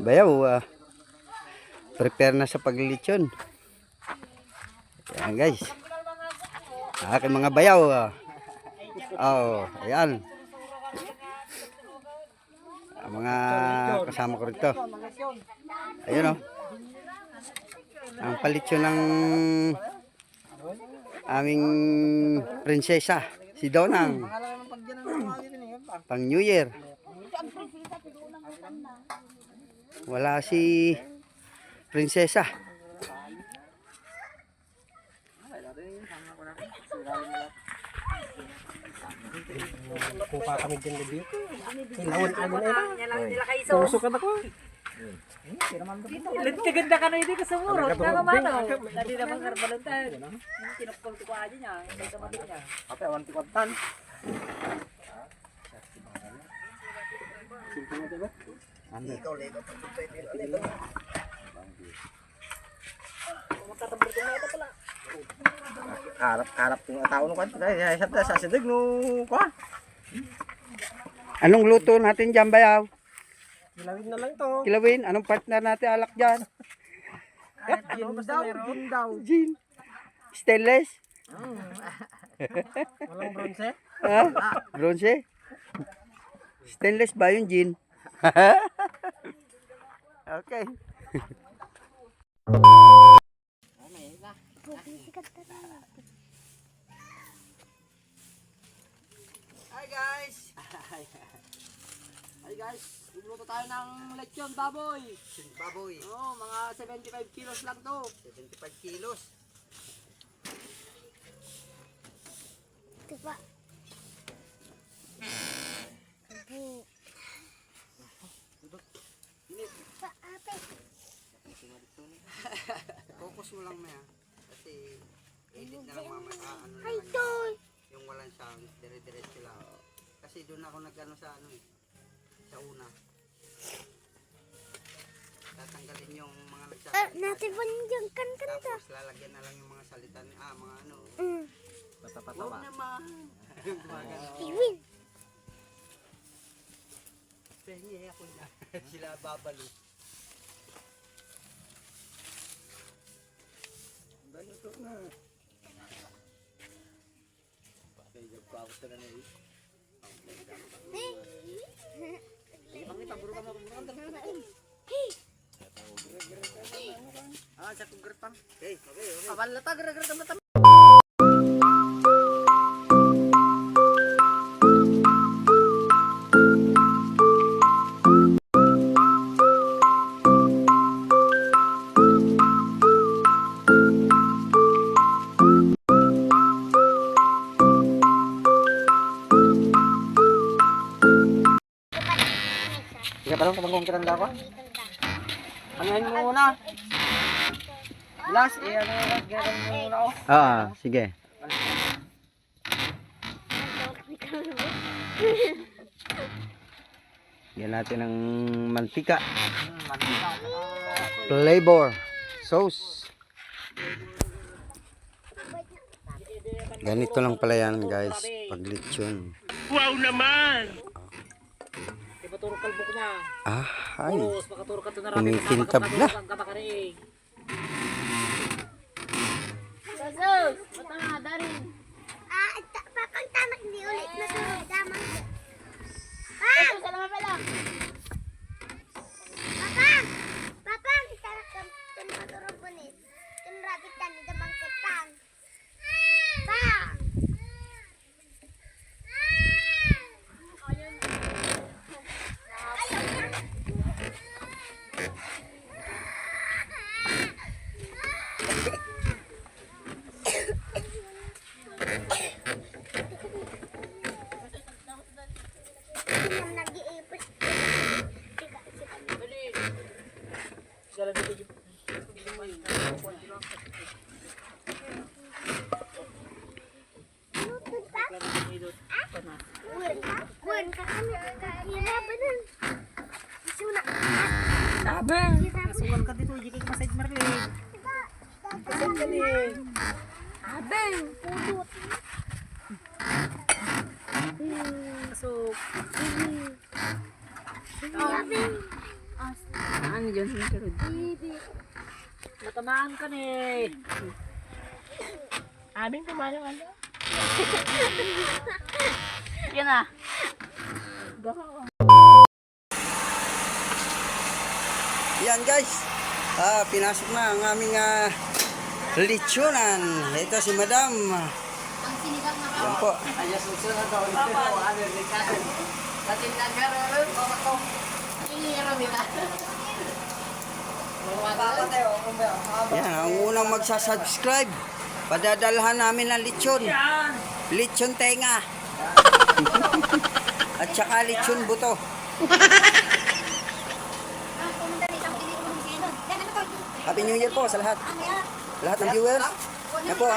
bayaw, prepare na sa paglilitsyon. Ayan guys, aking mga bayaw. Oh, ayan. Ang mga kasama ko rito. Ayun oh. Ang palitsyon ng aming prinsesa, si Donang. Pang New Year. Wala si prinsesa. Kuha kami din gabi. Kailangan ano na ito. Tusok ka na ko. Kaganda ka na hindi ka sumurot. Nakamano. Tadi naman karbaluntan. Tinapol ko aja niya. Sa mati niya. Apa awan tikutan. Anda. Karap ng tao no kan. Dahil sa sidig no kuha. Anong luto natin dyan, bayaw? Kilawin na lang to. Kilawin, anong partner natin alak dyan? Gin daw. Gin. Stainless? Walang bronze. Ha? Bronze? Stainless ba yung gin? Okay. Hi guys. Hi guys. Luluto tayo ng lechon baboy. Baboy. Oh, mga 75 kilos lang to. 75 kilos. Diba? Pa, ate. Focus mo lang maya. Kasi edit na lang mamaya. Ano na Ay, lang tol. yung walang sound. Dire-diretso lang. Kasi doon ako nag-ano sa ano eh. Sa una. Tatanggalin yung mga nagsasalita. Natin pa yung kanta. Tapos lalagyan na lang yung mga salita. Mga ano. Patapatawa. Huwag naman. Iwin. Pengi ako na. Sila babalo. Ganito na. Pagkakapos na na eh. Sa kugertang. Okay. Kabalata gara-gara mata. Sige pa lang kumangkong kiranda ko. Anuhin mo muna. Last, ano gagawin mo muna ako. Sige. Yan natin ng mantika. Flavor. Sauce. Ganito lang pala yan guys. Paglitsyon. Wow naman. Ipaturok kalbok niya. Ay. Tapos makaturok ka to na rin. Kumikintab na. Sus, bata nga, darin. Papang tamak, hindi ulit na sunod. Damang. Ito, salamat pala. Papang! Papang! Itarak ka. Tunmaturong punit. Tunrabitan, damang ketang. Papang! Abang. Nasukan ka dito, hindi ka masayad marli. Masayad ka din. Abang! Pudot! Pasok. Abang! Tamaan ni Johnson ka rin. Natamaan ka ni. Aming tumalang ano? Yan na. Yan guys, pinasok na ang aming lechonan. Ito si Madam. Ang sinigang na Yan po. Yan, ang unang magsasubscribe. Padadalhan namin ng lechon. Lechon tenga. At saka lechon buto. Happy New Year po sa lahat. Lahat ng viewers. Yan po.